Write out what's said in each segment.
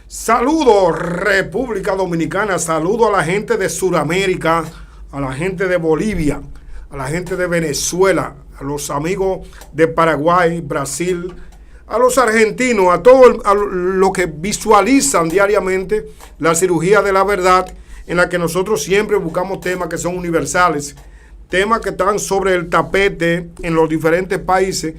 Saludos República Dominicana, saludo a la gente de Sudamérica, a la gente de Bolivia, a la gente de Venezuela, a los amigos de Paraguay, Brasil, a los argentinos, a todos los que visualizan diariamente la cirugía de la verdad, en la que nosotros siempre buscamos temas que son universales, temas que están sobre el tapete en los diferentes países.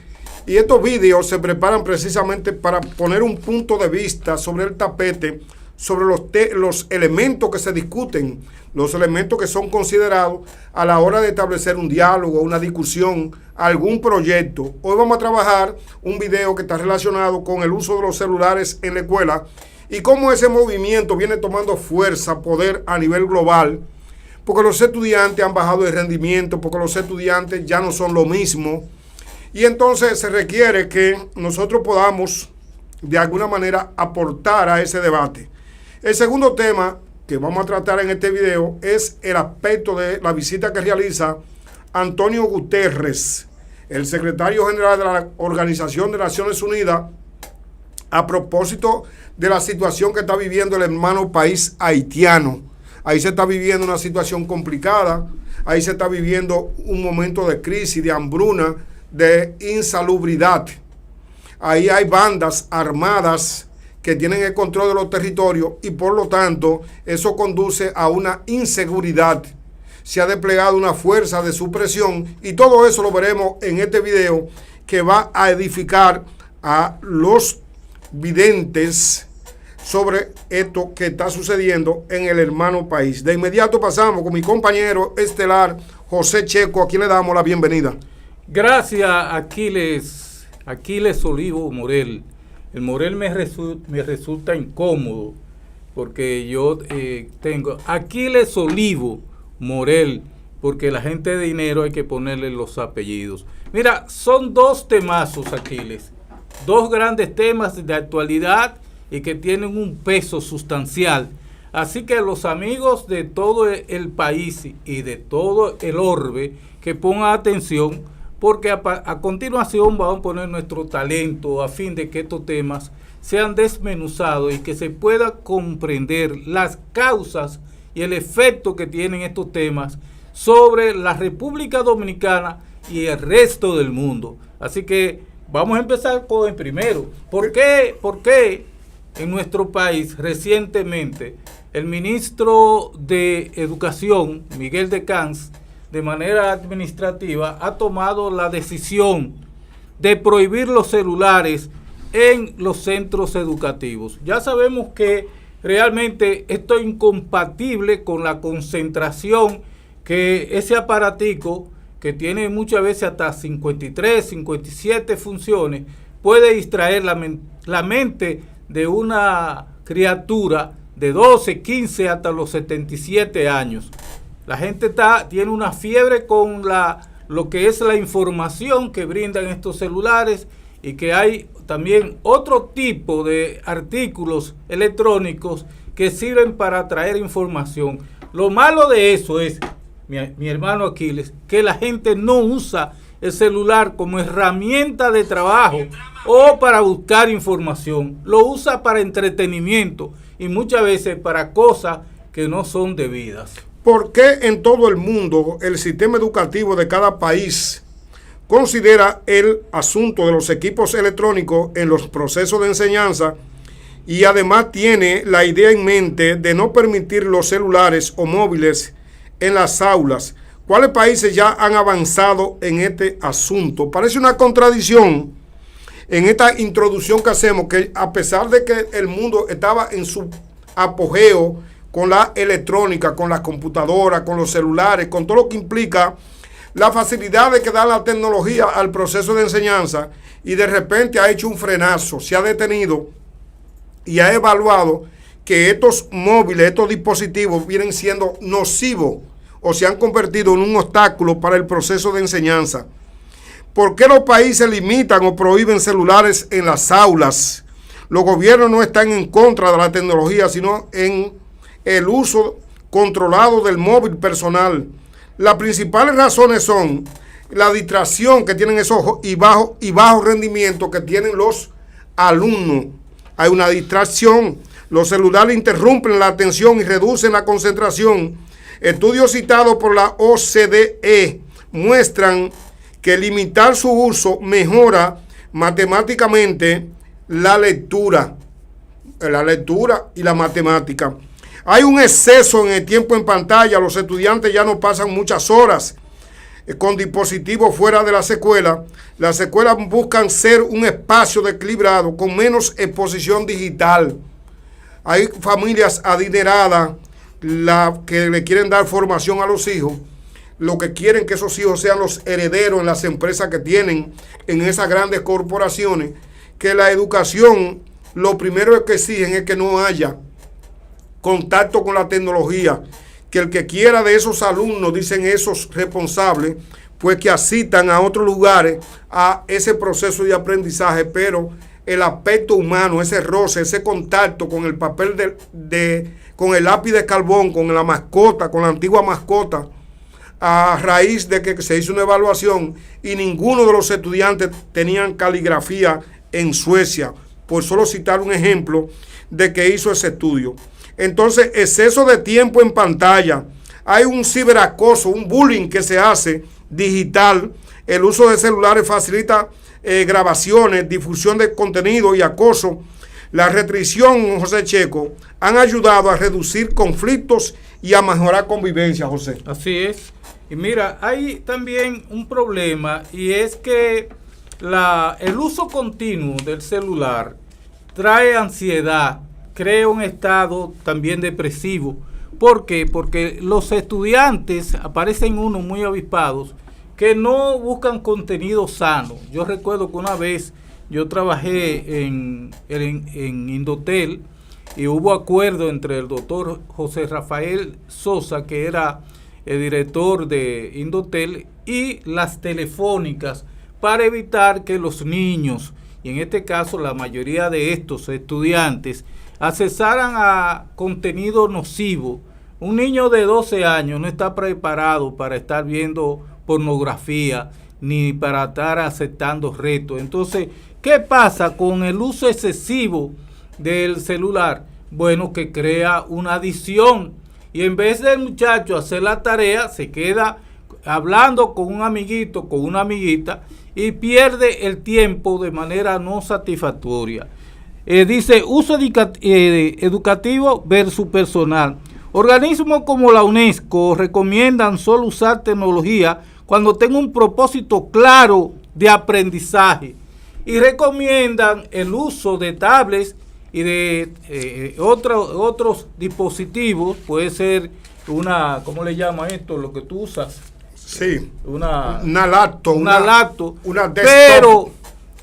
Y estos vídeos se preparan precisamente para poner un punto de vista sobre el tapete, sobre los elementos que se discuten, los elementos que son considerados a la hora de establecer un diálogo, una discusión, algún proyecto. Hoy vamos a trabajar un video que está relacionado con el uso de los celulares en la escuela y cómo ese movimiento viene tomando fuerza, poder a nivel global, porque los estudiantes han bajado de rendimiento, porque los estudiantes ya no son lo mismo. Y entonces se requiere que nosotros podamos de alguna manera aportar a ese debate. El segundo tema que vamos a tratar en este video es el aspecto de la visita que realiza Antonio Guterres, el secretario general de la Organización de Naciones Unidas, a propósito de la situación que está viviendo el hermano país haitiano. Ahí se está viviendo una situación complicada, ahí se está viviendo un momento de crisis, de hambruna, de insalubridad. Ahí hay bandas armadas que tienen el control de los territorios y por lo tanto eso conduce a una inseguridad. Se ha desplegado una fuerza de supresión y todo eso lo veremos en este video que va a edificar a los videntes sobre esto que está sucediendo en el hermano país. De inmediato pasamos con mi compañero estelar José Checo, a quien le damos la bienvenida. Gracias, Aquiles Olivo Morel. El Morel me resulta incómodo porque yo tengo Aquiles Olivo Morel, porque la gente de dinero hay que ponerle los apellidos. Mira, son dos temazos, Aquiles, dos grandes temas de actualidad y que tienen un peso sustancial. Así que los amigos de todo el país y de todo el orbe que pongan atención, porque a continuación vamos a poner nuestro talento a fin de que estos temas sean desmenuzados y que se pueda comprender las causas y el efecto que tienen estos temas sobre la República Dominicana y el resto del mundo. Así que vamos a empezar con el primero. ¿Por qué en nuestro país recientemente el ministro de Educación, Miguel de Camps, de manera administrativa, ha tomado la decisión de prohibir los celulares en los centros educativos? Ya sabemos que realmente esto es incompatible con la concentración que ese aparatico, que tiene muchas veces hasta 53, 57 funciones, puede distraer la mente de una criatura de 12, 15 hasta los 77 años. La gente tiene una fiebre con lo que es la información que brindan estos celulares y que hay también otro tipo de artículos electrónicos que sirven para traer información. Lo malo de eso es, mi hermano Aquiles, que la gente no usa el celular como herramienta de trabajo o para buscar información. Lo usa para entretenimiento y muchas veces para cosas que no son debidas. ¿Por qué en todo el mundo el sistema educativo de cada país considera el asunto de los equipos electrónicos en los procesos de enseñanza y además tiene la idea en mente de no permitir los celulares o móviles en las aulas? ¿Cuáles países ya han avanzado en este asunto? Parece una contradicción en esta introducción que hacemos, que a pesar de que el mundo estaba en su apogeo con la electrónica, con las computadoras, con los celulares, con todo lo que implica la facilidad de que da la tecnología al proceso de enseñanza, y de repente ha hecho un frenazo, se ha detenido y ha evaluado que estos móviles, estos dispositivos vienen siendo nocivos o se han convertido en un obstáculo para el proceso de enseñanza. ¿Por qué los países limitan o prohíben celulares en las aulas? Los gobiernos no están en contra de la tecnología, sino en el uso controlado del móvil personal. Las principales razones son la distracción que tienen esos y bajo rendimiento que tienen los alumnos. Hay una distracción. Los celulares interrumpen la atención y reducen la concentración. Estudios citados por la OCDE muestran que limitar su uso mejora matemáticamente la lectura y la matemática. Hay un exceso en el tiempo en pantalla. Los estudiantes ya no pasan muchas horas con dispositivos fuera de las escuelas. Las escuelas buscan ser un espacio equilibrado con menos exposición digital. Hay familias adineradas que le quieren dar formación a los hijos. Lo que quieren que esos hijos sean los herederos en las empresas que tienen en esas grandes corporaciones. Que la educación, lo primero que exigen es que no haya contacto con la tecnología, que el que quiera de esos alumnos, dicen esos responsables, pues que asistan a otros lugares a ese proceso de aprendizaje, pero el aspecto humano, ese roce, ese contacto con el papel con el lápiz de carbón, con la mascota, con la antigua mascota, a raíz de que se hizo una evaluación y ninguno de los estudiantes tenían caligrafía en Suecia, por solo citar un ejemplo de que hizo ese estudio. Entonces, exceso de tiempo en pantalla. Hay un ciberacoso, un bullying que se hace digital. El uso de celulares facilita grabaciones, difusión de contenido y acoso. La restricción, José Checo, han ayudado a reducir conflictos y a mejorar convivencia, José. Así es. Y mira, hay también un problema y es que el uso continuo del celular trae ansiedad, crea un estado también depresivo. ¿Por qué? Porque los estudiantes aparecen unos muy avispados que no buscan contenido sano. Yo recuerdo que una vez yo trabajé en Indotel y hubo acuerdo entre el doctor José Rafael Sosa, que era el director de Indotel, y las telefónicas para evitar que los niños, y en este caso la mayoría de estos estudiantes, accesaran a contenido nocivo. Un niño de 12 años no está preparado para estar viendo pornografía ni para estar aceptando retos. Entonces, ¿qué pasa con el uso excesivo del celular? Bueno, que crea una adicción y en vez del muchacho hacer la tarea, se queda hablando con un amiguito, con una amiguita y pierde el tiempo de manera no satisfactoria. Dice, uso educativo versus personal. Organismos como la UNESCO recomiendan solo usar tecnología cuando tenga un propósito claro de aprendizaje y recomiendan el uso de tablets y de otros dispositivos. Puede ser una, ¿cómo le llama esto? Lo que tú usas. Sí. Una laptop. Una desktop. Pero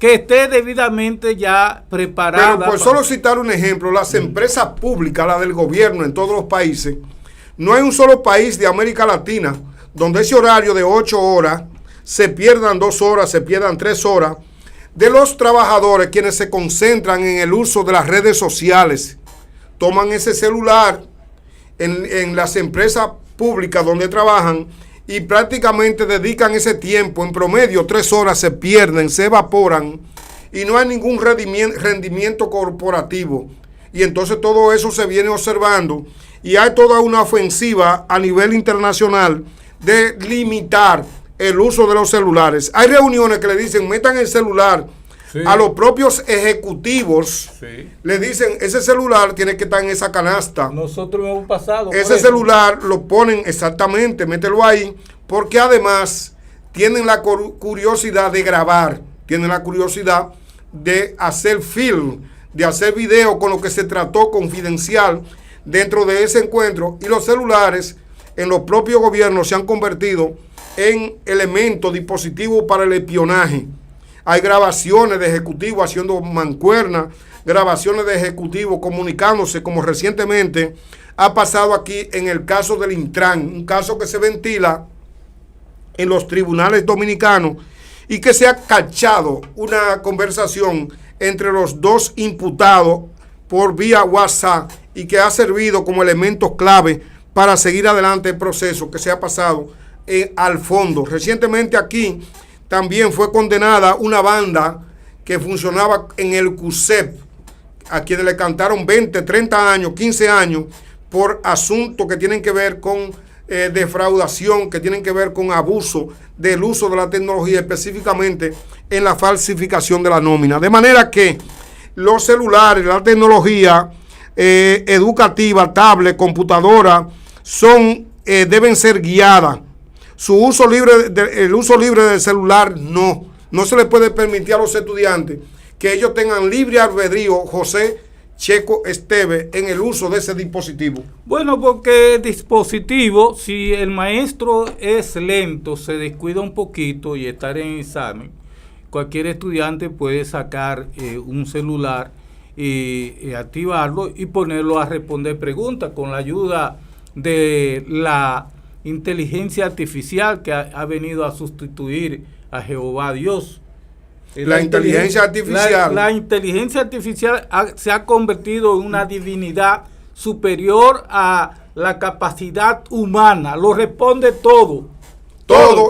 que esté debidamente ya preparada. Pero por solo citar un ejemplo, las empresas públicas, las del gobierno en todos los países, no hay un solo país de América Latina donde ese horario de 8 horas se pierdan 2 horas, se pierdan 3 horas de los trabajadores, quienes se concentran en el uso de las redes sociales. Toman ese celular en las empresas públicas donde trabajan y prácticamente dedican ese tiempo, en promedio 3 horas se pierden, se evaporan y no hay ningún rendimiento corporativo. Y entonces todo eso se viene observando y hay toda una ofensiva a nivel internacional de limitar el uso de los celulares. Hay reuniones que le dicen, metan el celular. Sí. A los propios ejecutivos, sí, le dicen, ese celular tiene que estar en esa canasta. Nosotros hemos pasado. Ese celular lo ponen exactamente, mételo ahí, porque además tienen la curiosidad de grabar, tienen la curiosidad de hacer film, de hacer video con lo que se trató confidencial dentro de ese encuentro. Y los celulares en los propios gobiernos se han convertido en elementos, dispositivos para el espionaje. Hay grabaciones de ejecutivos haciendo mancuerna, grabaciones de ejecutivos comunicándose, como recientemente ha pasado aquí en el caso del Intran, un caso que se ventila en los tribunales dominicanos y que se ha cachado una conversación entre los dos imputados por vía WhatsApp y que ha servido como elemento clave para seguir adelante el proceso que se ha pasado al fondo. Recientemente aquí también fue condenada una banda que funcionaba en el CUSEP, a quienes le cantaron 20, 30 años, 15 años por asuntos que tienen que ver con defraudación, que tienen que ver con abuso del uso de la tecnología, específicamente en la falsificación de la nómina. De manera que los celulares, la tecnología educativa, tablet, computadora, deben ser guiadas. El uso libre del celular no se le puede permitir a los estudiantes que ellos tengan libre albedrío, José Checo Esteve, en el uso de ese dispositivo. Bueno, porque el dispositivo, si el maestro es lento, se descuida un poquito y estar en examen, cualquier estudiante puede sacar un celular y activarlo y ponerlo a responder preguntas con la ayuda de la inteligencia artificial que ha venido a sustituir a Jehová Dios. La inteligencia artificial. La inteligencia artificial se ha convertido en una divinidad superior a la capacidad humana. Lo responde todo.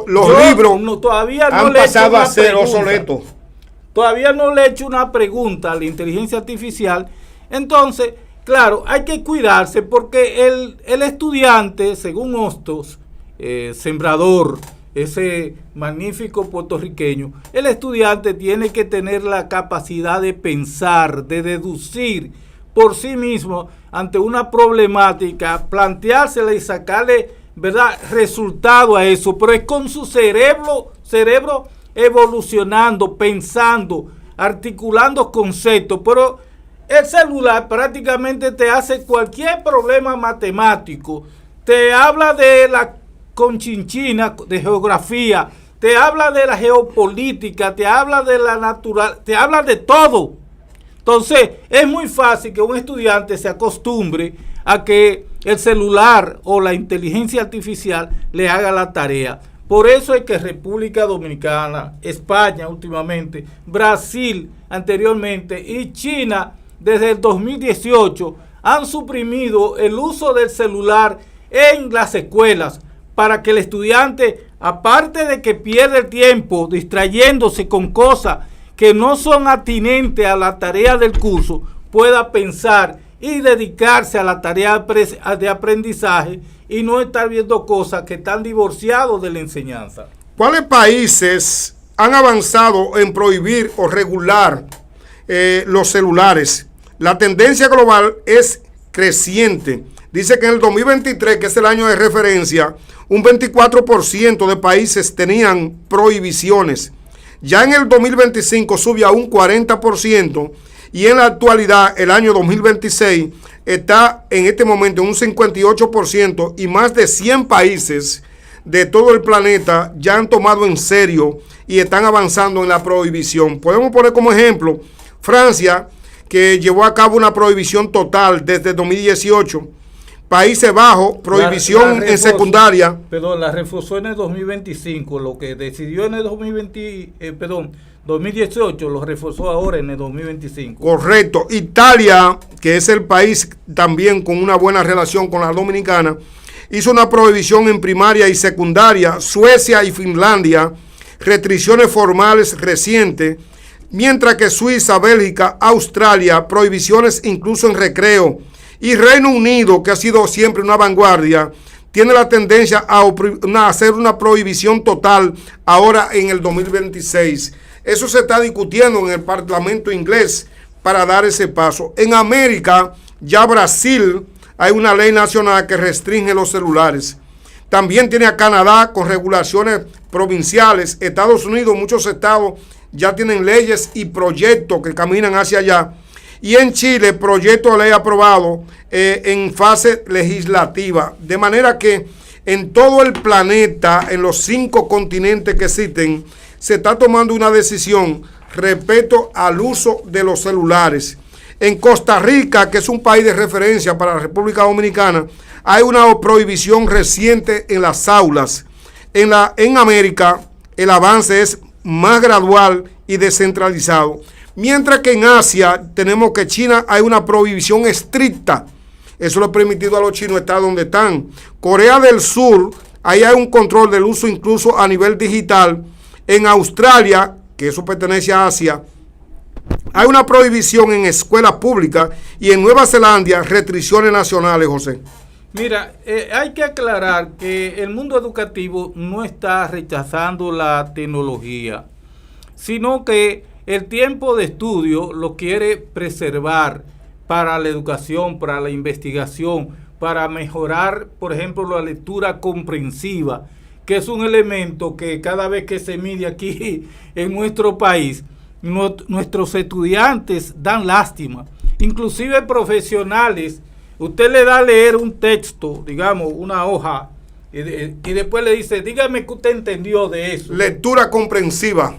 Los libros todavía no han pasado a ser obsoletos. Todavía no le he hecho una pregunta a la inteligencia artificial. Entonces, claro, hay que cuidarse porque el estudiante, según Hostos, Sembrador, ese magnífico puertorriqueño, el estudiante tiene que tener la capacidad de pensar, de deducir por sí mismo ante una problemática, planteársela y sacarle, ¿verdad?, resultado a eso, pero es con su cerebro evolucionando, pensando, articulando conceptos. Pero el celular prácticamente te hace cualquier problema matemático, te habla de la conchinchina, de geografía, te habla de la geopolítica, te habla de la natural, te habla de todo. Entonces, es muy fácil que un estudiante se acostumbre a que el celular o la inteligencia artificial le haga la tarea. Por eso es que República Dominicana, España últimamente, Brasil anteriormente y China desde el 2018 han suprimido el uso del celular en las escuelas, para que el estudiante, aparte de que pierde el tiempo distrayéndose con cosas que no son atinentes a la tarea del curso, pueda pensar y dedicarse a la tarea de aprendizaje y no estar viendo cosas que están divorciados de la enseñanza. ¿Cuáles países han avanzado en prohibir o regular los celulares? La tendencia global es creciente. Dice que en el 2023, que es el año de referencia, un 24% de países tenían prohibiciones. Ya en el 2025 sube a un 40% y en la actualidad, el año 2026, está en este momento en un 58% y más de 100 países de todo el planeta ya han tomado en serio y están avanzando en la prohibición. Podemos poner como ejemplo Francia, que llevó a cabo una prohibición total desde 2018. Países Bajos, prohibición en secundaria. Perdón, la reforzó en el 2025, lo que decidió en el 2018 lo reforzó ahora en el 2025. Correcto. Italia, que es el país también con una buena relación con la dominicana, hizo una prohibición en primaria y secundaria. Suecia y Finlandia, restricciones formales recientes, mientras que Suiza, Bélgica, Australia, prohibiciones incluso en recreo. Y Reino Unido, que ha sido siempre una vanguardia, tiene la tendencia a hacer una prohibición total ahora en el 2026. Eso se está discutiendo en el Parlamento inglés para dar ese paso. En América, ya Brasil, hay una ley nacional que restringe los celulares. También tiene a Canadá con regulaciones provinciales. Estados Unidos, muchos estados ya tienen leyes y proyectos que caminan hacia allá. Y en Chile, proyecto de ley aprobado en fase legislativa. De manera que en todo el planeta, en los 5 continentes que existen, se está tomando una decisión respecto al uso de los celulares. En Costa Rica, que es un país de referencia para la República Dominicana, hay una prohibición reciente en las aulas. En América, el avance es más gradual y descentralizado. Mientras que en Asia tenemos que China hay una prohibición estricta. Eso lo ha permitido a los chinos estar donde están. Corea del Sur, ahí hay un control del uso incluso a nivel digital. En Australia, que eso pertenece a Asia, Hay una prohibición en escuelas públicas y en Nueva Zelanda restricciones nacionales, José. Mira, hay que aclarar que el mundo educativo no está rechazando la tecnología, sino que el tiempo de estudio lo quiere preservar para la educación, para la investigación, para mejorar, por ejemplo, la lectura comprensiva, que es un elemento que cada vez que se mide aquí en nuestro país, nuestros estudiantes dan lástima, inclusive profesionales. Usted le da a leer un texto, digamos, una hoja, y después le dice, dígame qué usted entendió de eso. Lectura comprensiva.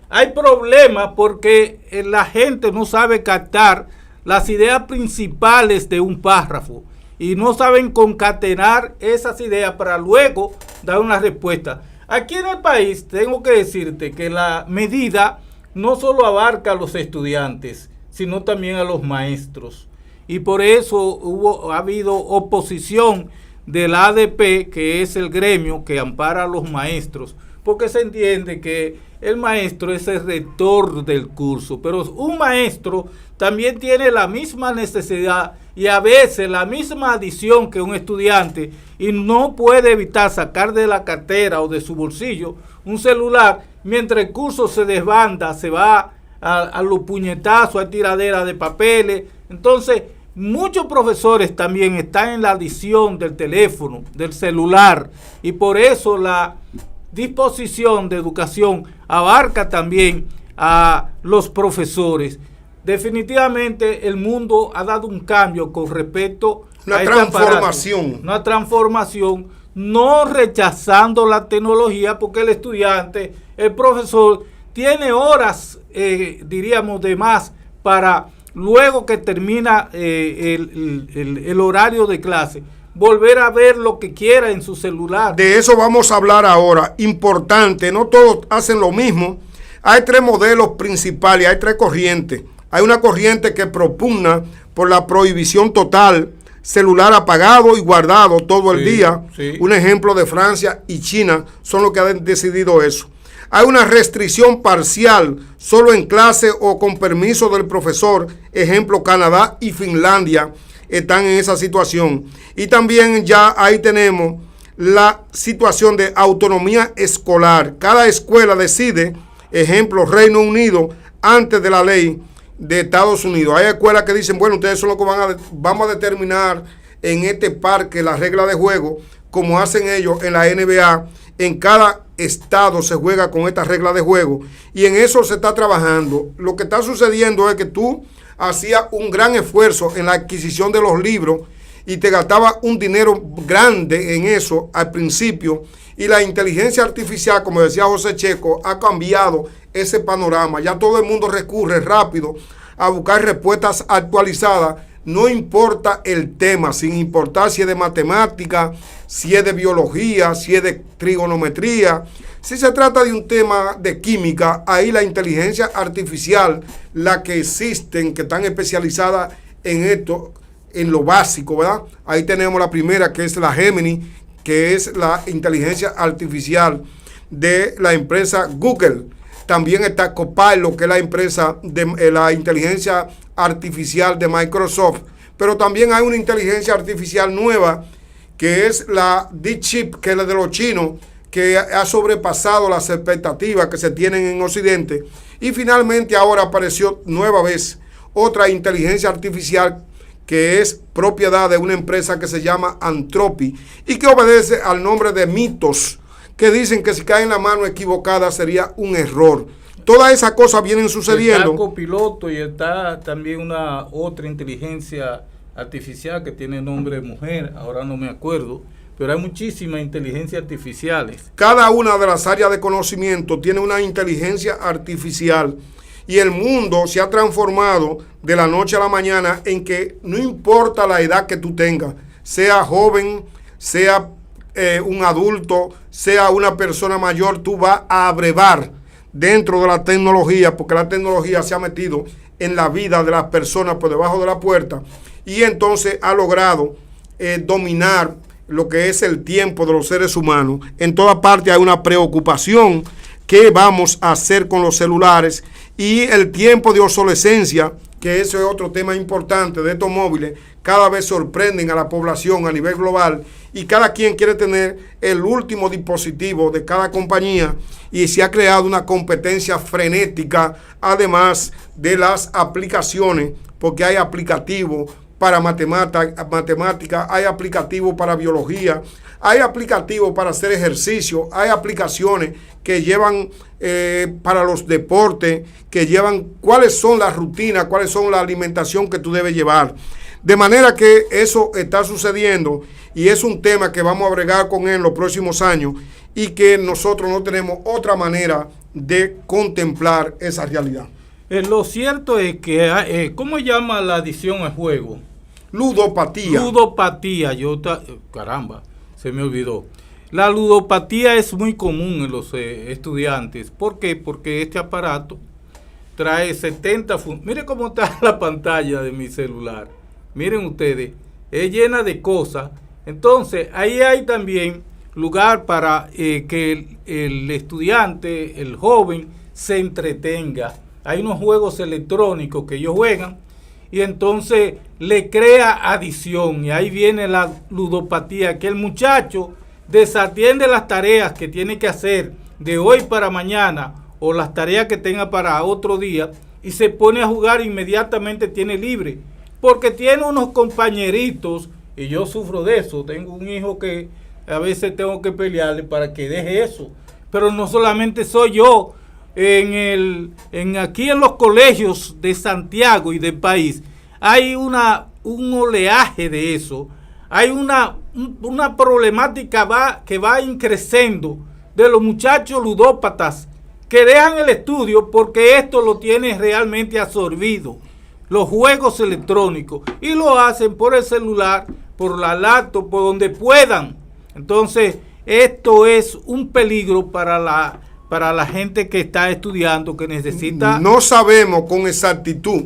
Hay problemas porque la gente no sabe captar las ideas principales de un párrafo y no saben concatenar esas ideas para luego dar una respuesta. Aquí en el país tengo que decirte que la medida no solo abarca a los estudiantes, sino también a los maestros. Y por eso ha habido oposición del ADP, que es el gremio que ampara a los maestros, porque se entiende que el maestro es el rector del curso, pero un maestro también tiene la misma necesidad y a veces la misma adición que un estudiante, y no puede evitar sacar de la cartera o de su bolsillo un celular mientras el curso se desbanda, se va a los puñetazos, a tiradera de papeles. Entonces, muchos profesores también están en la adicción del teléfono, del celular, y por eso la disposición de educación abarca también a los profesores. Definitivamente el mundo ha dado un cambio con respecto a esta transformación. Una transformación, no rechazando la tecnología, porque el estudiante, el profesor, tiene horas, diríamos, de más para luego que termina el horario de clase, volver a ver lo que quiera en su celular. De eso vamos a hablar ahora. Importante, no todos hacen lo mismo. Hay tres modelos principales, hay tres corrientes. Hay una corriente que propugna por la prohibición total, celular apagado y guardado todo el día. Sí. Un ejemplo de Francia y China son los que han decidido eso. Hay una restricción parcial, solo en clase o con permiso del profesor. Ejemplo, Canadá y Finlandia están en esa situación. Y también ya ahí tenemos la situación de autonomía escolar. Cada escuela decide, ejemplo, Reino Unido, antes de la ley de Estados Unidos. Hay escuelas que dicen, bueno, ustedes son los que vamos a determinar en este parque las reglas de juego, como hacen ellos en la NBA. En cada estado se juega con estas reglas de juego y en eso se está trabajando. Lo que está sucediendo es que tú hacías un gran esfuerzo en la adquisición de los libros y te gastabas un dinero grande en eso al principio, y la inteligencia artificial, como decía José Checo, ha cambiado ese panorama. Ya todo el mundo recurre rápido a buscar respuestas actualizadas, no importa el tema, sin importar si es de matemática, si es de biología, si es de trigonometría. Si se trata de un tema de química, ahí la inteligencia artificial, la que existen, que están especializadas en esto, en lo básico, ¿verdad? Ahí tenemos la primera, que es la Gemini, que es la inteligencia artificial de la empresa Google. También está Copilot, que es la empresa de la inteligencia artificial de Microsoft. Pero también hay una inteligencia artificial nueva, que es la DeepSeek, que es la de los chinos, que ha sobrepasado las expectativas que se tienen en Occidente. Y finalmente ahora apareció nueva vez otra inteligencia artificial que es propiedad de una empresa que se llama Anthropic y que obedece al nombre de Mitos, que dicen que si cae en la mano equivocada sería un error. Todas esas cosas vienen sucediendo. Está Copiloto y está también una otra inteligencia artificial que tiene nombre de mujer, ahora no me acuerdo, pero hay muchísimas inteligencias artificiales. Cada una de las áreas de conocimiento tiene una inteligencia artificial y el mundo se ha transformado de la noche a la mañana en que no importa la edad que tú tengas, sea joven, sea un adulto, sea una persona mayor, tú vas a abrevar dentro de la tecnología, porque la tecnología se ha metido en la vida de las personas por debajo de la puerta y entonces ha logrado dominar lo que es el tiempo de los seres humanos. En toda parte hay una preocupación. ¿Qué vamos a hacer con los celulares? y el tiempo de obsolescencia, que eso es otro tema importante de estos móviles, cada vez sorprenden a la población a nivel global y cada quien quiere tener el último dispositivo de cada compañía y se ha creado una competencia frenética, además de las aplicaciones, porque hay aplicativos para matemática, hay aplicativos para biología, hay aplicativos para hacer ejercicio, hay aplicaciones que llevan para los deportes, que llevan cuáles son las rutinas, cuáles son la alimentación que tú debes llevar. De manera que eso está sucediendo y es un tema que vamos a bregar con él en los próximos años y que nosotros no tenemos otra manera de contemplar esa realidad. Lo cierto es que, ¿cómo llama la adicción al juego? Ludopatía. Ludopatía, caramba, se me olvidó. La ludopatía es muy común en los estudiantes. ¿Por qué? Porque este aparato trae 70 Mire cómo está la pantalla de mi celular. Miren ustedes, es llena de cosas. Entonces, ahí hay también lugar para que el estudiante, el joven, se entretenga. Hay unos juegos electrónicos que ellos juegan y entonces le crea adicción. Y ahí viene la ludopatía, que el muchacho desatiende las tareas que tiene que hacer de hoy para mañana o las tareas que tenga para otro día y se pone a jugar, inmediatamente tiene libre. Porque tiene unos compañeritos, y yo sufro de eso. Tengo un hijo que a veces tengo que pelearle para que deje eso. Pero no solamente soy yo. Aquí en los colegios de Santiago y del país hay un oleaje de eso. Hay una problemática que va increciendo de los muchachos ludópatas que dejan el estudio porque esto lo tiene realmente absorbido, los juegos electrónicos, y lo hacen por el celular, por la laptop, por donde puedan. Entonces, esto es un peligro para la gente que está estudiando, que necesita... No sabemos con exactitud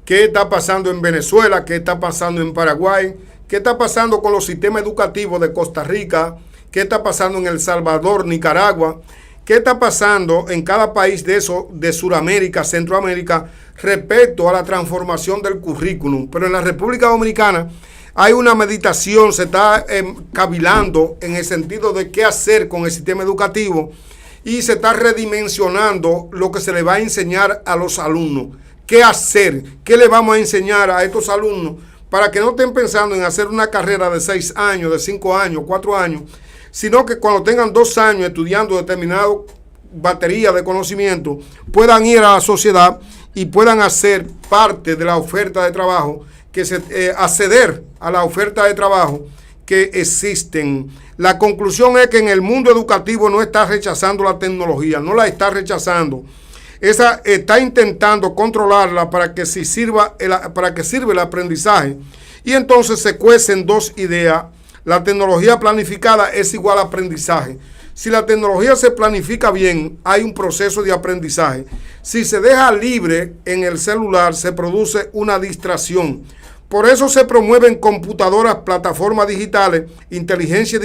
qué está pasando en Venezuela, qué está pasando en Paraguay, qué está pasando con los sistemas educativos de Costa Rica, qué está pasando en El Salvador, Nicaragua, qué está pasando en cada país de Sudamérica, Centroamérica, respecto a la transformación del currículum. Pero en la República Dominicana hay una meditación, se está cavilando en el sentido de qué hacer con el sistema educativo y se está redimensionando lo que se le va a enseñar a los alumnos. ¿Qué hacer? ¿Qué le vamos a enseñar a estos alumnos para que no estén pensando en hacer una carrera de 6 años, de 5 años, 4 años, sino que cuando tengan 2 años estudiando determinada batería de conocimiento, puedan ir a la sociedad y puedan hacer parte de la oferta de trabajo, acceder a la oferta de trabajo que existen. La conclusión es que en el mundo educativo no está rechazando la tecnología, no la está rechazando. Está intentando controlarla para que sirva el aprendizaje. Y entonces se cuecen dos ideas. La tecnología planificada es igual a aprendizaje. Si la tecnología se planifica bien, hay un proceso de aprendizaje. Si se deja libre en el celular, se produce una distracción. Por eso se promueven computadoras, plataformas digitales, inteligencia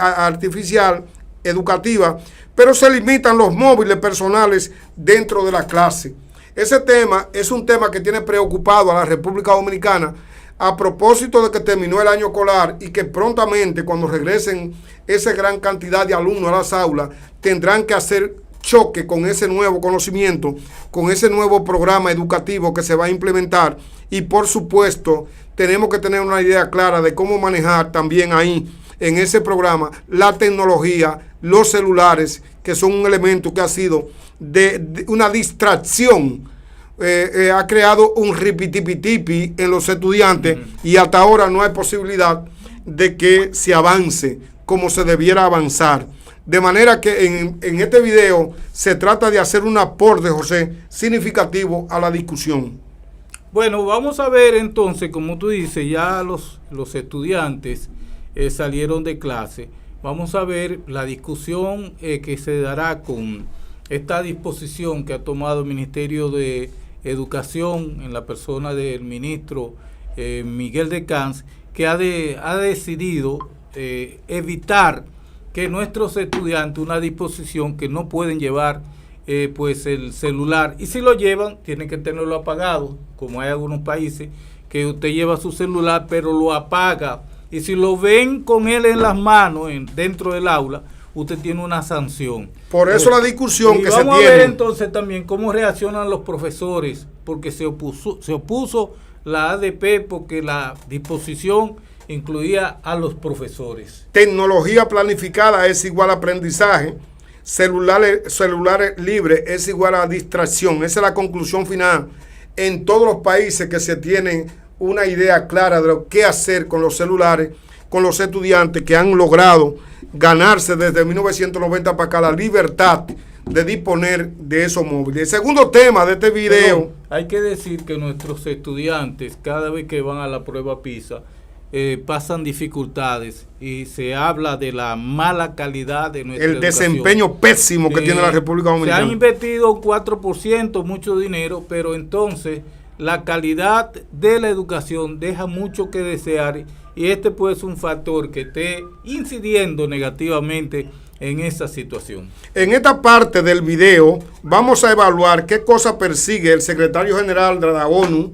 artificial, educativa, pero se limitan los móviles personales dentro de la clase. Ese tema es un tema que tiene preocupado a la República Dominicana a propósito de que terminó el año escolar y que prontamente, cuando regresen esa gran cantidad de alumnos a las aulas, tendrán que hacer choque con ese nuevo conocimiento, con ese nuevo programa educativo que se va a implementar. Y por supuesto, tenemos que tener una idea clara de cómo manejar también ahí, en ese programa, la tecnología, los celulares, que son un elemento que ha sido de una distracción. Ha creado un ripitipitipi en los estudiantes y hasta ahora no hay posibilidad de que se avance como se debiera avanzar. De manera que en este video se trata de hacer un aporte, José, significativo a la discusión. Bueno, vamos a ver entonces, como tú dices, ya los estudiantes salieron de clase. Vamos a ver la discusión que se dará con esta disposición que ha tomado el Ministerio de Educación en la persona del ministro Miguel de Camps, que ha decidido evitar que nuestros estudiantes, una disposición que no pueden llevar pues el celular, y si lo llevan tienen que tenerlo apagado, como hay algunos países que usted lleva su celular pero lo apaga, y si lo ven con él en las manos dentro del aula, usted tiene una sanción. Por eso la discusión que se tiene. Vamos a ver entonces también cómo reaccionan los profesores, porque se opuso la ADP porque la disposición incluía a los profesores. Tecnología planificada es igual a aprendizaje. Celulares libres es igual a distracción. Esa es la conclusión final. En todos los países que se tienen una idea clara de lo que hacer con los celulares, con los estudiantes que han logrado ganarse desde 1990 para acá la libertad de disponer de esos móviles. El segundo tema de este video. Pero hay que decir que nuestros estudiantes, cada vez que van a la prueba PISA, pasan dificultades y se habla de la mala calidad de nuestra educación. Desempeño pésimo que tiene la República Dominicana. Se han invertido 4%, mucho dinero, pero entonces la calidad de la educación deja mucho que desear, y este puede ser un factor que esté incidiendo negativamente en esa situación. En esta parte del video vamos a evaluar qué cosa persigue el secretario general de la ONU,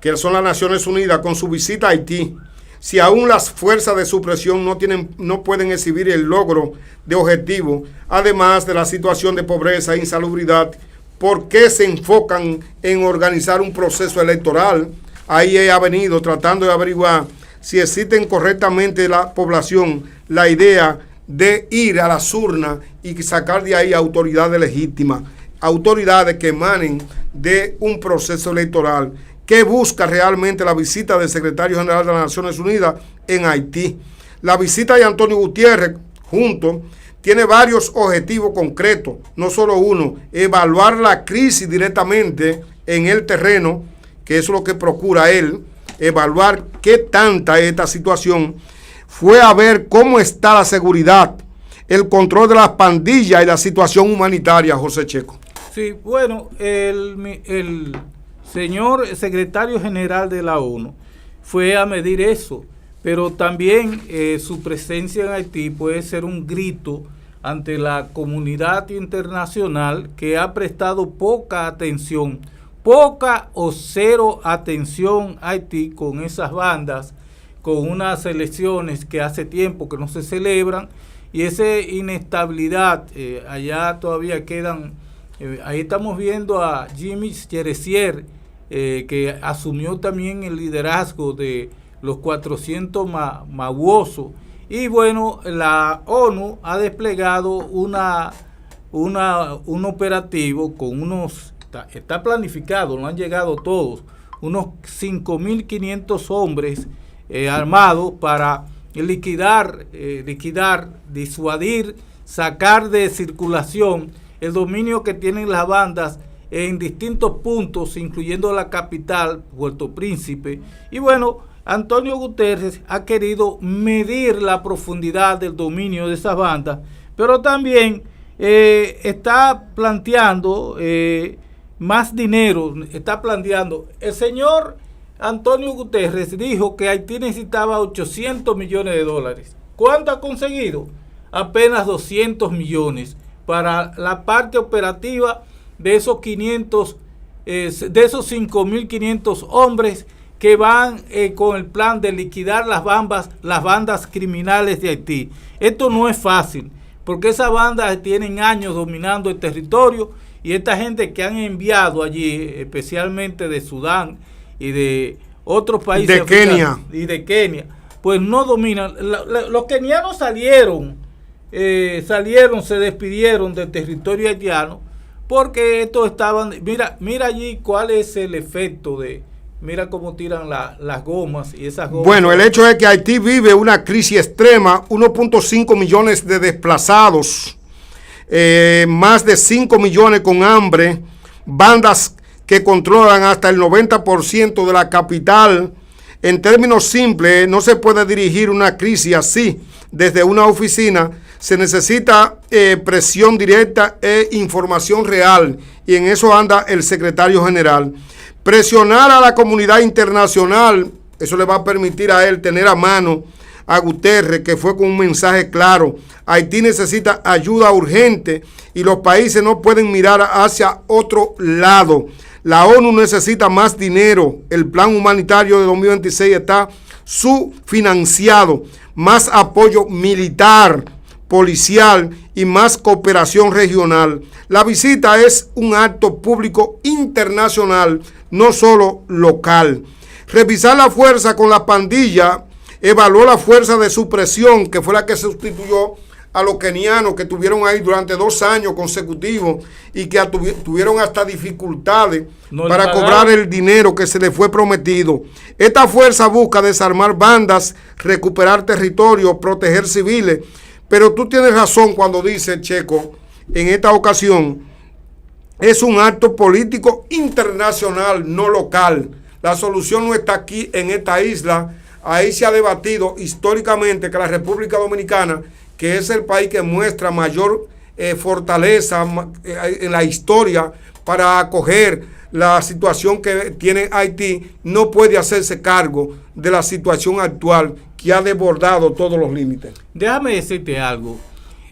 que son las Naciones Unidas, con su visita a Haití. Si aún las fuerzas de supresión no pueden exhibir el logro de objetivo, además de la situación de pobreza e insalubridad, ¿por qué se enfocan en organizar un proceso electoral? Ahí ha venido tratando de averiguar si existen correctamente la población la idea de ir a las urnas y sacar de ahí autoridades legítimas, autoridades que emanen de un proceso electoral. ¿Qué busca realmente la visita del secretario general de las Naciones Unidas en Haití? La visita de Antonio Gutiérrez tiene varios objetivos concretos, no solo uno: evaluar la crisis directamente en el terreno, que eso es lo que procura él, evaluar qué tanta es esta situación. Fue a ver cómo está la seguridad, el control de las pandillas y la situación humanitaria, José Checo. Sí, bueno, el señor secretario general de la ONU fue a medir eso, pero también su presencia en Haití puede ser un grito ante la comunidad internacional, que ha prestado poca o cero atención a Haití con esas bandas, con unas elecciones que hace tiempo que no se celebran, y esa inestabilidad. Allá todavía quedan, ahí estamos viendo a Jimmy Cheresier, que asumió también el liderazgo de los 400 mabuosos, y bueno, la ONU ha desplegado un operativo con está planificado, no han llegado todos, unos 5.500 hombres armados para liquidar, disuadir, sacar de circulación el dominio que tienen las bandas en distintos puntos, incluyendo la capital, Puerto Príncipe. Y bueno, Antonio Guterres ha querido medir la profundidad del dominio de esas bandas, pero también está planteando más dinero, el señor Antonio Guterres dijo que Haití necesitaba $800 millones. ¿Cuánto ha conseguido? Apenas 200 millones para la parte operativa de esos 5.500 hombres que van con el plan de liquidar las bandas criminales de Haití. Esto no es fácil, porque esas bandas tienen años dominando el territorio, y esta gente que han enviado allí, especialmente de Sudán y de otros países de Kenia, pues no dominan. Los kenianos salieron, se despidieron del territorio haitiano, porque estos estaban, mira allí cuál es el efecto mira cómo tiran las gomas, y esas gomas. Bueno, el hecho es que Haití vive una crisis extrema, 1.5 millones de desplazados, más de 5 millones con hambre, bandas que controlan hasta el 90% de la capital. En términos simples, no se puede dirigir una crisis así desde una oficina. Se necesita presión directa e información real, y en eso anda el secretario general. Presionar a la comunidad internacional, eso le va a permitir a él tener a mano a Guterres, que fue con un mensaje claro: Haití necesita ayuda urgente y los países no pueden mirar hacia otro lado. La ONU necesita más dinero. El plan humanitario de 2026 está subfinanciado. Más apoyo militar, policial y más cooperación regional. La visita es un acto público internacional, no solo local. Revisar la fuerza con la pandilla, evaluó la fuerza de supresión, que fue la que sustituyó a los kenianos que estuvieron ahí durante 2 años consecutivos y que tuvieron hasta dificultades para cobrar el dinero que se les fue prometido. Esta fuerza busca desarmar bandas, recuperar territorio, proteger civiles. Pero tú tienes razón cuando dices, Checo, en esta ocasión, es un acto político internacional, no local. La solución no está aquí en esta isla. Ahí se ha debatido históricamente que la República Dominicana, que es el país que muestra mayor fortaleza en la historia para acoger la situación que tiene Haití, no puede hacerse cargo de la situación actual que ha desbordado todos los límites. Déjame decirte algo.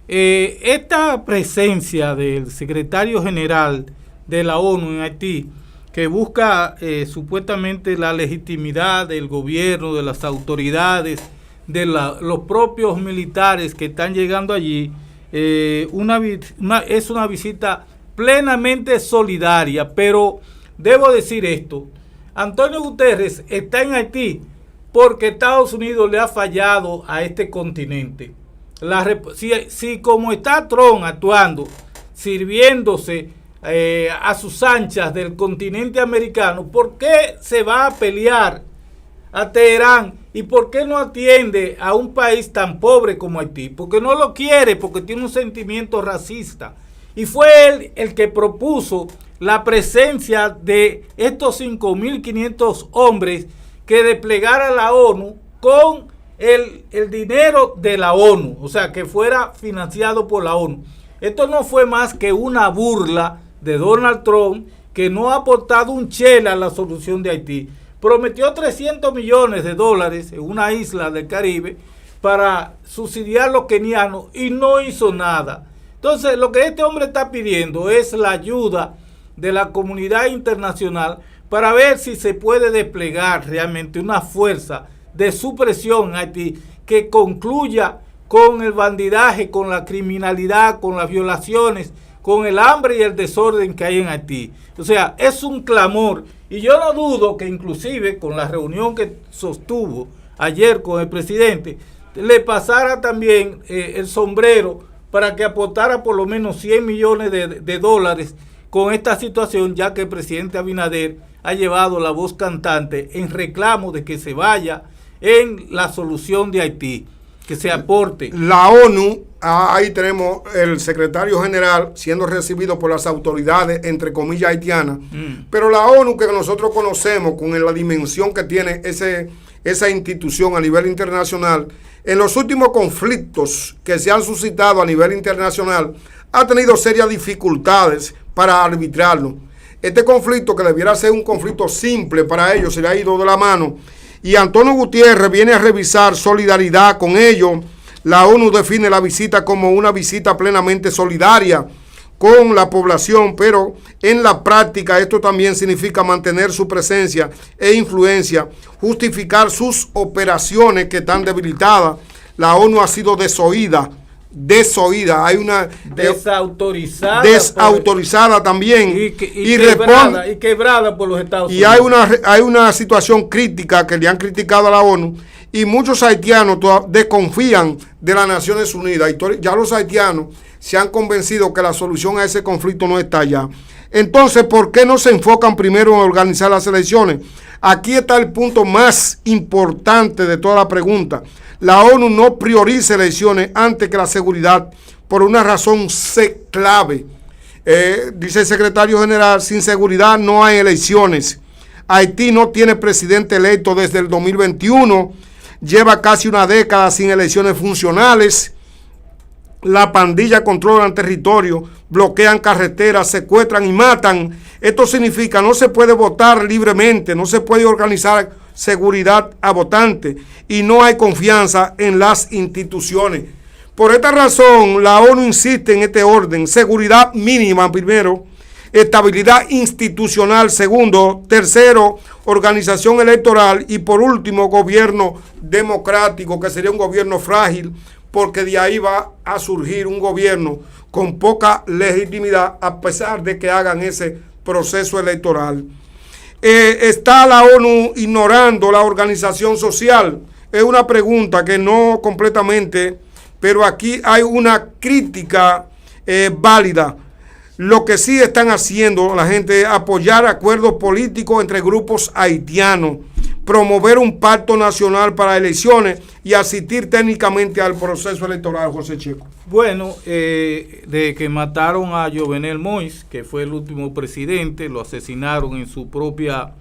Esta presencia del secretario general de la ONU en Haití, que busca supuestamente la legitimidad del gobierno, de las autoridades, de los propios militares que están llegando allí, es una visita plenamente solidaria. Pero debo decir esto: Antonio Guterres está en Haití porque Estados Unidos le ha fallado a este continente. Si como está Trump actuando, sirviéndose a sus anchas del continente americano, ¿por qué se va a pelear a Teherán? ¿Y por qué no atiende a un país tan pobre como Haití? Porque no lo quiere, porque tiene un sentimiento racista. Y fue él el que propuso la presencia de estos 5.500 hombres que desplegara la ONU con el dinero de la ONU, o sea, que fuera financiado por la ONU. Esto no fue más que una burla de Donald Trump, que no ha aportado un chela a la solución de Haití. Prometió $300 millones en una isla del Caribe para subsidiar a los kenianos y no hizo nada. Entonces, lo que este hombre está pidiendo es la ayuda de la comunidad internacional para ver si se puede desplegar realmente una fuerza de supresión en Haití que concluya con el bandidaje, con la criminalidad, con las violaciones, con el hambre y el desorden que hay en Haití. O sea, es un clamor. Y yo no dudo que inclusive con la reunión que sostuvo ayer con el presidente, le pasara también el sombrero para que aportara por lo menos 100 millones de dólares con esta situación, ya que el presidente Abinader ha llevado la voz cantante en reclamo de que se vaya en la solución de Haití, que se aporte. La ONU, ahí tenemos el secretario general siendo recibido por las autoridades, entre comillas, haitianas, pero la ONU que nosotros conocemos con la dimensión que tiene esa institución a nivel internacional, en los últimos conflictos que se han suscitado a nivel internacional, ha tenido serias dificultades para arbitrarlo. Este conflicto, que debiera ser un conflicto simple para ellos, se le ha ido de la mano. Y Antonio Gutiérrez viene a revisar solidaridad con ellos. La ONU define la visita como una visita plenamente solidaria con la población, pero en la práctica esto también significa mantener su presencia e influencia, justificar sus operaciones que están debilitadas. La ONU ha sido desoída, hay una desautorizada también y quebrada por los Estados Unidos. Y hay una situación crítica que le han criticado a la ONU, y muchos haitianos desconfían de las Naciones Unidas. Ya los haitianos se han convencido que la solución a ese conflicto no está allá. Entonces, ¿por qué no se enfocan primero en organizar las elecciones? Aquí está el punto más importante de toda la pregunta. La ONU no prioriza elecciones antes que la seguridad por una razón clave. Dice el secretario general: sin seguridad no hay elecciones. Haití no tiene presidente electo desde el 2021. Lleva casi una década sin elecciones funcionales. La pandilla controlan territorio, bloquean carreteras, secuestran y matan. Esto significa no se puede votar libremente, no se puede organizar seguridad a votantes y no hay confianza en las instituciones. Por esta razón, la ONU insiste en este orden: seguridad mínima primero, estabilidad institucional segundo, tercero, organización electoral y por último, gobierno democrático, que sería un gobierno frágil, porque de ahí va a surgir un gobierno con poca legitimidad a pesar de que hagan ese proceso electoral. ¿Está la ONU ignorando la organización social? Es una pregunta que no completamente, pero aquí hay una crítica válida. Lo que sí están haciendo la gente es apoyar acuerdos políticos entre grupos haitianos, promover un pacto nacional para elecciones y asistir técnicamente al proceso electoral, José Checo. Bueno, de que mataron a Jovenel Moïse, que fue el último presidente, lo asesinaron en su propia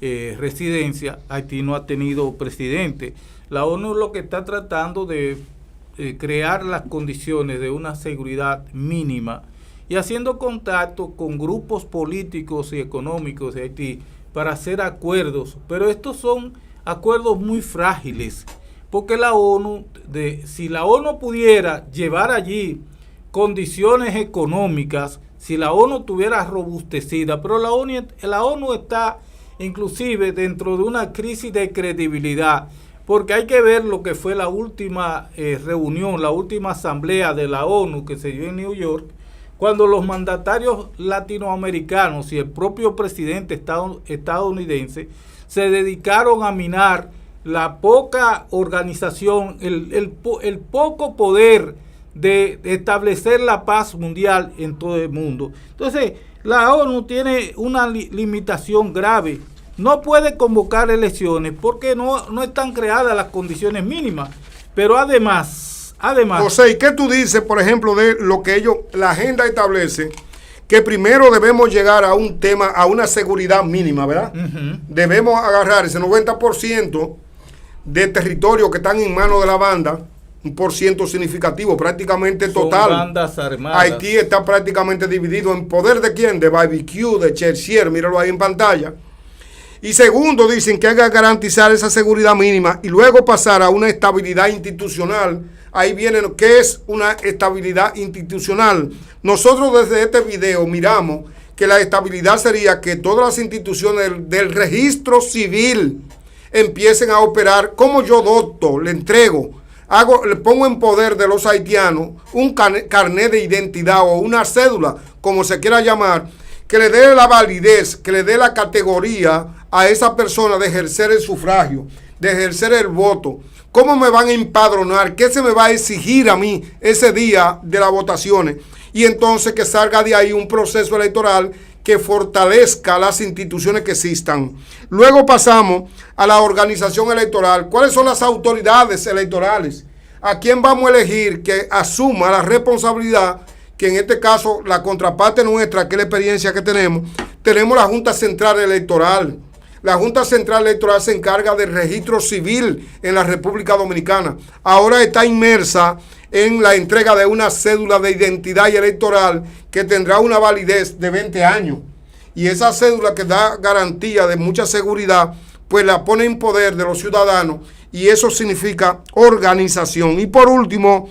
residencia. Haití no ha tenido presidente. La ONU lo que está tratando de crear las condiciones de una seguridad mínima y haciendo contacto con grupos políticos y económicos de Haití para hacer acuerdos, pero estos son acuerdos muy frágiles, porque la ONU, si la ONU pudiera llevar allí condiciones económicas, si la ONU tuviera robustecida, pero la ONU está inclusive dentro de una crisis de credibilidad, porque hay que ver lo que fue la última reunión, la última asamblea de la ONU que se dio en New York, cuando los mandatarios latinoamericanos y el propio presidente estadounidense se dedicaron a minar la poca organización, el poco poder de establecer la paz mundial en todo el mundo. Entonces, la ONU tiene una limitación grave. No puede convocar elecciones porque no están creadas las condiciones mínimas. Pero además, José, ¿y qué tú dices, por ejemplo, de lo que la agenda establece? Que primero debemos llegar a un tema, a una seguridad mínima, ¿verdad? Uh-huh. Debemos agarrar ese 90% de territorio que están en manos de la banda, un por ciento significativo, prácticamente total. Son bandas armadas. Haití está prácticamente dividido en poder de quién, de Barbecue, de Cherchier, míralo ahí en pantalla. Y segundo, dicen que hay que garantizar esa seguridad mínima y luego pasar a una estabilidad institucional. Ahí viene qué es una estabilidad institucional. Nosotros desde este video miramos que la estabilidad sería que todas las instituciones del registro civil empiecen a operar como yo doctor, le entrego, le pongo en poder de los haitianos un carnet de identidad o una cédula, como se quiera llamar, que le dé la validez, que le dé la categoría a esa persona de ejercer el sufragio, de ejercer el voto. ¿Cómo me van a empadronar? ¿Qué se me va a exigir a mí ese día de las votaciones? Y entonces que salga de ahí un proceso electoral que fortalezca las instituciones que existan. Luego pasamos a la organización electoral. ¿Cuáles son las autoridades electorales? ¿A quién vamos a elegir que asuma la responsabilidad? Que en este caso la contraparte nuestra, que es la experiencia que tenemos la Junta Central Electoral. La Junta Central Electoral se encarga del registro civil en la República Dominicana. Ahora está inmersa en la entrega de una cédula de identidad y electoral que tendrá una validez de 20 años. Y esa cédula que da garantía de mucha seguridad, pues la pone en poder de los ciudadanos y eso significa organización. Y por último,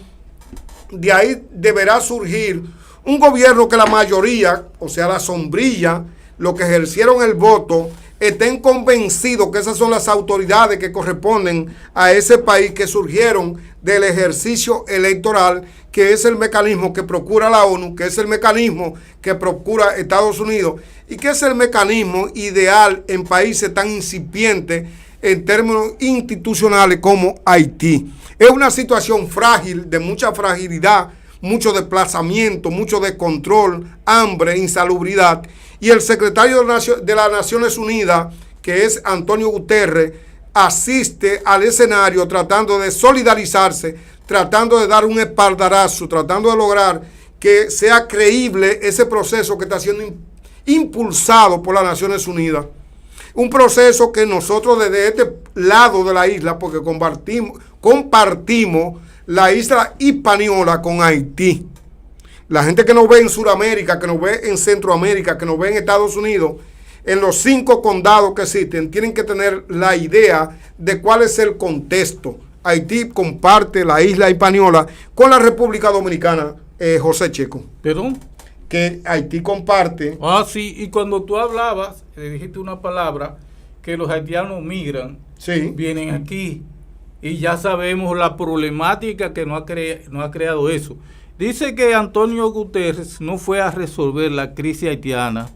de ahí deberá surgir un gobierno que la mayoría, o sea, la sombrilla, los que ejercieron el voto, estén convencidos que esas son las autoridades que corresponden a ese país, que surgieron del ejercicio electoral, que es el mecanismo que procura la ONU, que es el mecanismo que procura Estados Unidos y que es el mecanismo ideal en países tan incipientes en términos institucionales como Haití. Es una situación frágil, de mucha fragilidad, mucho desplazamiento, mucho descontrol, hambre, insalubridad. Y el secretario de las Naciones Unidas, que es Antonio Guterres, asiste al escenario tratando de solidarizarse, tratando de dar un espaldarazo, tratando de lograr que sea creíble ese proceso que está siendo impulsado por las Naciones Unidas. Un proceso que nosotros desde este lado de la isla, porque compartimos la isla Hispaniola con Haití. La gente que nos ve en Sudamérica, que nos ve en Centroamérica, que nos ve en Estados Unidos, en los 5 condados que existen, tienen que tener la idea de cuál es el contexto. Haití comparte la isla Hispaniola con la República Dominicana, José Checo. ¿Perdón? Que Haití comparte. Sí, y cuando tú hablabas, dijiste una palabra, que los haitianos migran, Sí. vienen aquí, y ya sabemos la problemática que no ha creado eso. Dice que Antonio Guterres no fue a resolver la crisis haitiana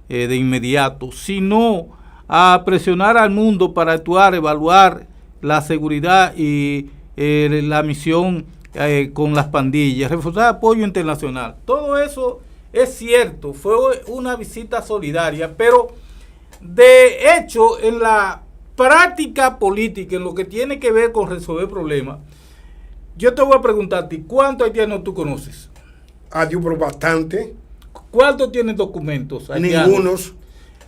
de inmediato, sino a presionar al mundo para actuar, evaluar la seguridad y la misión con las pandillas, reforzar apoyo internacional. Todo eso es cierto, fue una visita solidaria, pero de hecho en la práctica política, en lo que tiene que ver con resolver problemas, yo te voy a preguntar a ti, ¿cuántos haitianos tú conoces? Adiós, pero bastante. ¿Cuántos tienen documentos haitianos? Ningunos.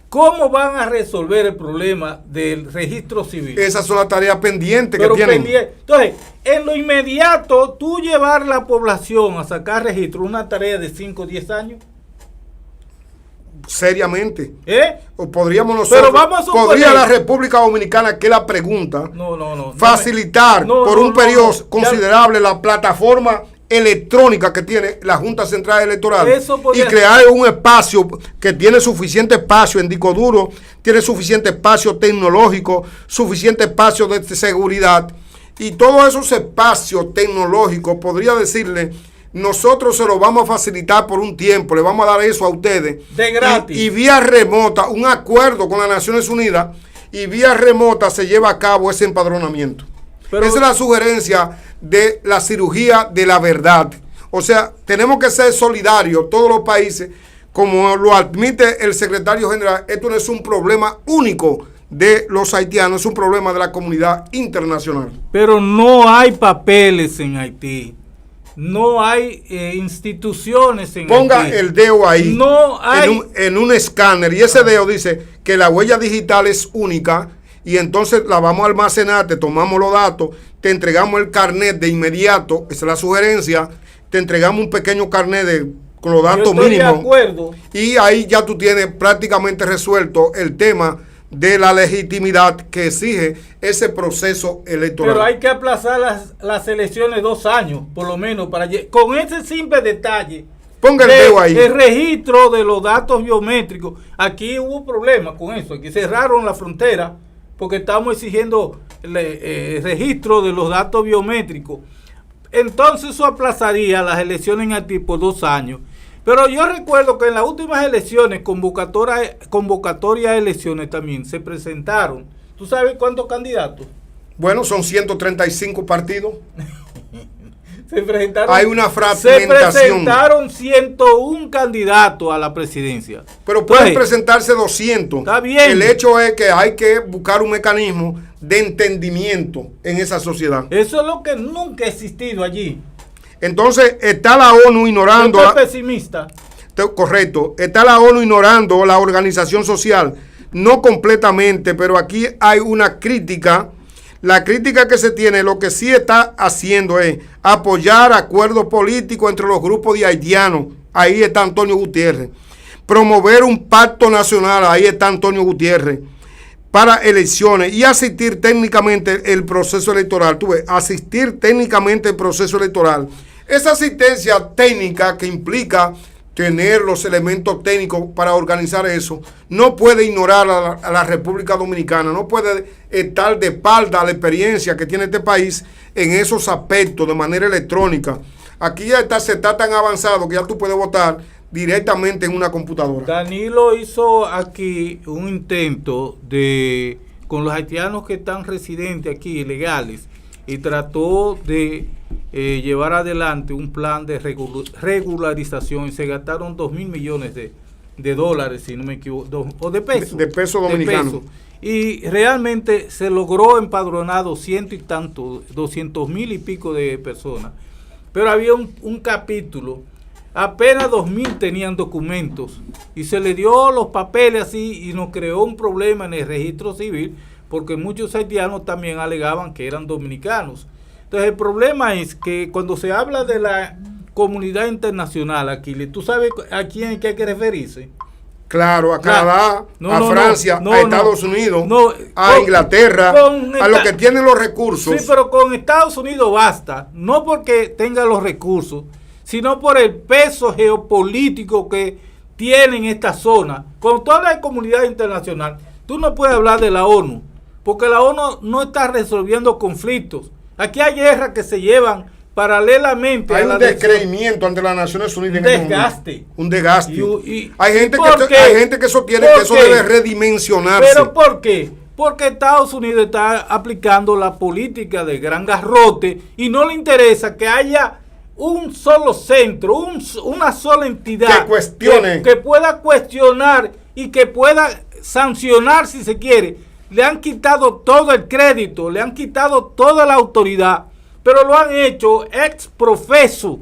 ¿Cómo van a resolver el problema del registro civil? Esas son las tareas pendientes que tienen. Entonces, en lo inmediato, tú llevar la población a sacar registro, una tarea de 5 o 10 años. Seriamente. O podríamos nosotros, podría la República Dominicana, que la pregunta, facilitar por un periodo considerable la plataforma electrónica que tiene la Junta Central Electoral y crear un espacio que tiene suficiente espacio en disco duro, tiene suficiente espacio tecnológico, suficiente espacio de seguridad, y todos esos espacios tecnológicos, podría decirle, nosotros se lo vamos a facilitar por un tiempo, le vamos a dar eso a ustedes de gratis y vía remota, un acuerdo con las Naciones Unidas, y vía remota se lleva a cabo ese empadronamiento. Esa es la sugerencia de la cirugía de la verdad. O sea, tenemos que ser solidarios todos los países, como lo admite el secretario general. Esto no es un problema único de los haitianos, es un problema de la comunidad internacional. Pero no hay papeles en Haití, no hay instituciones en Ponga Haití. el dedo ahí, no hay en un escáner, y ese dedo dice que la huella digital es única, y entonces la vamos a almacenar, te tomamos los datos, te entregamos el carnet de inmediato, esa es la sugerencia, te entregamos un pequeño carnet con los datos mínimos. De acuerdo. Y ahí ya tú tienes prácticamente resuelto el tema de la legitimidad que exige ese proceso electoral. Pero hay que aplazar las elecciones 2 años, por lo menos, con ese simple detalle. Ponga el dedo ahí. El registro de los datos biométricos. Aquí hubo problemas con eso, aquí cerraron la frontera porque estamos exigiendo el registro de los datos biométricos. Entonces eso aplazaría las elecciones en Haití por 2 años. Pero yo recuerdo que en las últimas elecciones, convocatoria a elecciones también, se presentaron. ¿Tú sabes cuántos candidatos? Bueno, son 135 partidos. Hay una fragmentación. Se presentaron 101 candidatos a la presidencia. Pero pueden presentarse 200. Está bien. El hecho es que hay que buscar un mecanismo de entendimiento en esa sociedad. Eso es lo que nunca ha existido allí. Entonces, está la ONU ignorando... Yo soy pesimista. Correcto. Está la ONU ignorando la organización social. No completamente, pero aquí hay una crítica. La crítica que se tiene, lo que sí está haciendo es apoyar acuerdos políticos entre los grupos de haitianos. Ahí está Antonio Gutiérrez. Promover un pacto nacional. Ahí está Antonio Gutiérrez. Para elecciones y asistir técnicamente el proceso electoral. Tú ves, asistir técnicamente el proceso electoral. Esa asistencia técnica que implica tener los elementos técnicos para organizar eso, no puede ignorar a la República Dominicana, no puede estar de espalda a la experiencia que tiene este país en esos aspectos de manera electrónica. Aquí ya se está tan avanzado que ya tú puedes votar directamente en una computadora. Danilo hizo aquí un intento con los haitianos que están residentes aquí, ilegales, y trató de llevar adelante un plan de regularización, y se gastaron 2.000 millones de dólares, si no me equivoco, o de pesos. De pesos dominicanos. Y realmente se logró empadronar 200.000 y pico de personas. Pero había un capítulo, apenas 2.000 tenían documentos, y se le dio los papeles así, y nos creó un problema en el registro civil, porque muchos haitianos también alegaban que eran dominicanos. Entonces el problema es que cuando se habla de la comunidad internacional, Aquiles, ¿tú sabes a quién hay que referirse? Claro, a Canadá, a Francia, a Estados Unidos, a Inglaterra, a los que tienen los recursos. Sí, pero con Estados Unidos basta, no porque tenga los recursos, sino por el peso geopolítico que tiene en esta zona. Cuando tú hablas de comunidad internacional, tú no puedes hablar de la ONU, porque la ONU no está resolviendo conflictos. Aquí hay guerras que se llevan paralelamente. Hay un descreimiento ante las Naciones Unidas. Un desgaste. Hay gente que sostiene que eso debe redimensionarse. ¿Pero por qué? Porque Estados Unidos está aplicando la política de gran garrote y no le interesa que haya un solo centro, una sola entidad que cuestione, que pueda cuestionar y que pueda sancionar si se quiere. Le han quitado todo el crédito, le han quitado toda la autoridad, pero lo han hecho ex profeso,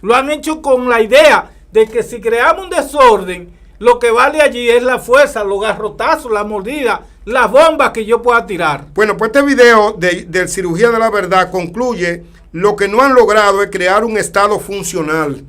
lo han hecho con la idea de que si creamos un desorden, lo que vale allí es la fuerza, los garrotazos, la mordida, las bombas que yo pueda tirar. Bueno, pues este video de Cirugía de la Verdad concluye: lo que no han logrado es crear un Estado funcional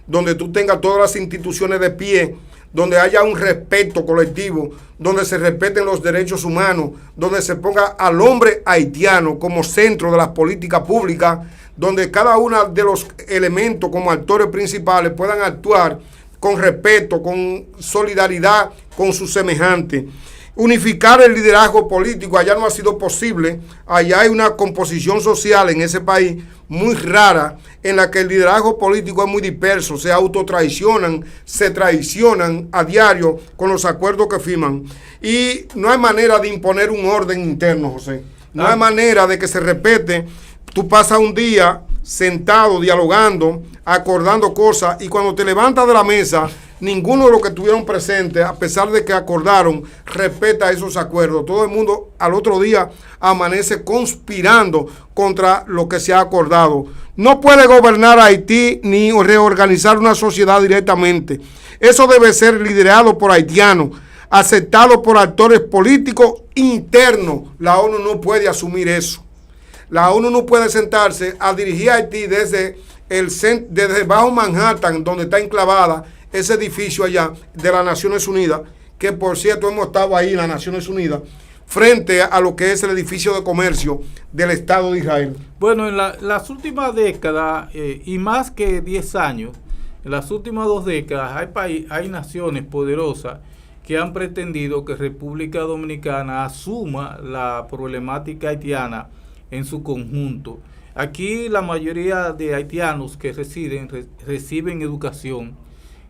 donde tú tengas todas las instituciones de pie, donde haya un respeto colectivo, donde se respeten los derechos humanos, donde se ponga al hombre haitiano como centro de las políticas públicas, donde cada uno de los elementos como actores principales puedan actuar con respeto, con solidaridad con sus semejantes. Unificar el liderazgo político allá no ha sido posible. Allá hay una composición social en ese país muy rara, en la que el liderazgo político es muy disperso, se autotraicionan, se traicionan a diario con los acuerdos que firman. Y no hay manera de imponer un orden interno, José. No hay manera de que se respete. Tú pasas un día sentado, dialogando, acordando cosas, y cuando te levantas de la mesa, ninguno de los que estuvieron presentes, a pesar de que acordaron, respeta esos acuerdos. Todo el mundo al otro día amanece conspirando contra lo que se ha acordado. No puede gobernar Haití ni reorganizar una sociedad directamente. Eso debe ser liderado por haitianos, aceptado por actores políticos internos. La ONU no puede asumir eso. La ONU no puede sentarse a dirigir a Haití desde bajo Manhattan, donde está enclavada ese edificio allá de las Naciones Unidas, que por cierto hemos estado ahí en las Naciones Unidas, frente a lo que es el edificio de comercio del Estado de Israel. Bueno, en las últimas décadas, y más que 10 años, en las últimas 2 décadas, hay naciones poderosas que han pretendido que República Dominicana asuma la problemática haitiana en su conjunto. Aquí la mayoría de haitianos que reciben educación.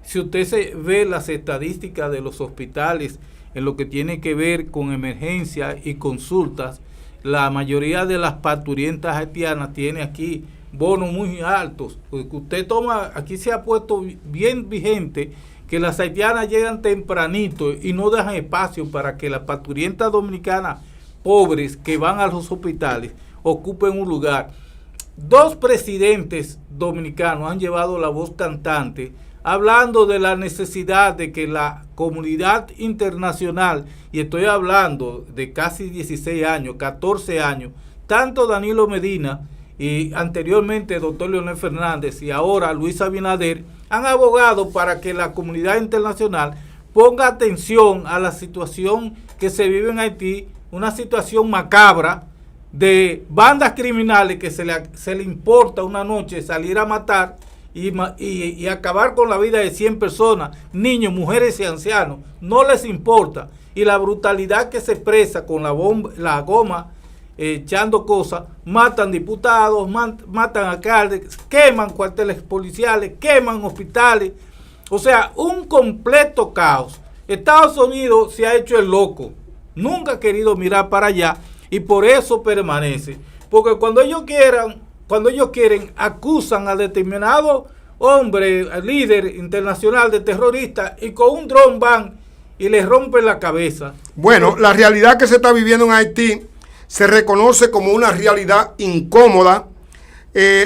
Si usted ve las estadísticas de los hospitales en lo que tiene que ver con emergencias y consultas, la mayoría de las parturientas haitianas tiene aquí bonos muy altos. Porque usted toma, aquí se ha puesto bien vigente que las haitianas llegan tempranito y no dejan espacio para que las parturientas dominicanas pobres que van a los hospitales ocupen un lugar. 2 presidentes dominicanos han llevado la voz cantante hablando de la necesidad de que la comunidad internacional, y estoy hablando de casi 16 años, 14 años, tanto Danilo Medina y anteriormente doctor Leonel Fernández y ahora Luis Abinader, han abogado para que la comunidad internacional ponga atención a la situación que se vive en Haití, una situación macabra de bandas criminales que se le importa una noche salir a matar y acabar con la vida de 100 personas, niños, mujeres y ancianos. No les importa. Y la brutalidad que se expresa con la goma, echando cosas, matan diputados, matan alcaldes, queman cuarteles policiales, queman hospitales. O sea, un completo caos. Estados Unidos se ha hecho el loco. Nunca ha querido mirar para allá y por eso permanece. Porque cuando ellos quieren, acusan a determinado hombre, líder internacional de terrorista, y con un dron van y les rompen la cabeza. Bueno, la realidad que se está viviendo en Haití se reconoce como una realidad incómoda.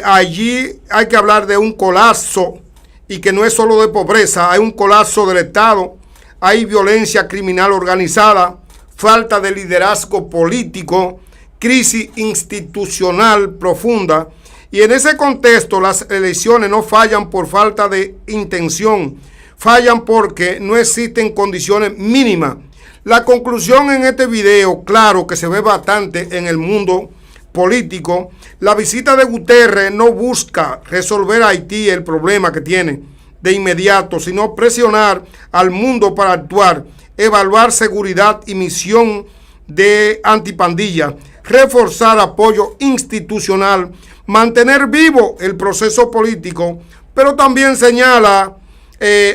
Allí hay que hablar de un colapso, y que no es solo de pobreza, hay un colapso del Estado, hay violencia criminal organizada, falta de liderazgo político, crisis institucional profunda. Y en ese contexto las elecciones no fallan por falta de intención, fallan porque no existen condiciones mínimas. La conclusión en este video, claro que se ve bastante en el mundo político, la visita de Guterres no busca resolver a Haití el problema que tiene de inmediato, sino presionar al mundo para actuar, evaluar seguridad y misión de antipandilla, reforzar apoyo institucional, mantener vivo el proceso político, pero también señala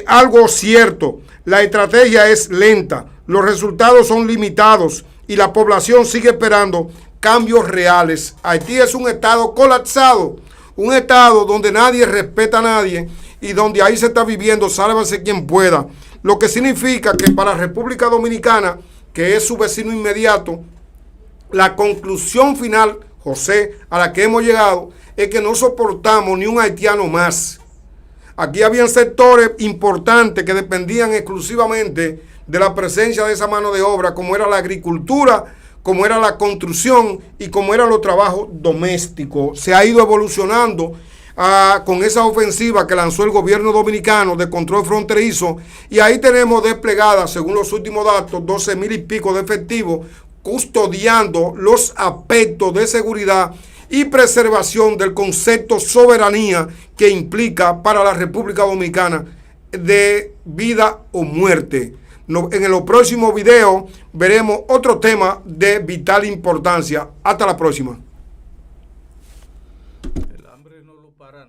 algo cierto: la estrategia es lenta, los resultados son limitados y la población sigue esperando cambios reales. Haití es un estado colapsado, un estado donde nadie respeta a nadie y donde ahí se está viviendo sálvese quien pueda, lo que significa que para República Dominicana, que es su vecino inmediato, la conclusión final, José, a la que hemos llegado es que no soportamos ni un haitiano más. Aquí habían sectores importantes que dependían exclusivamente de la presencia de esa mano de obra, como era la agricultura, como era la construcción y como eran los trabajos domésticos. Se ha ido evolucionando con esa ofensiva que lanzó el gobierno dominicano de control fronterizo, y ahí tenemos desplegadas, según los últimos datos, 12,000 y pico de efectivos custodiando los aspectos de seguridad y preservación del concepto soberanía que implica para la República Dominicana de vida o muerte. En los próximos videos veremos otro tema de vital importancia. Hasta la próxima. El hambre no lo para.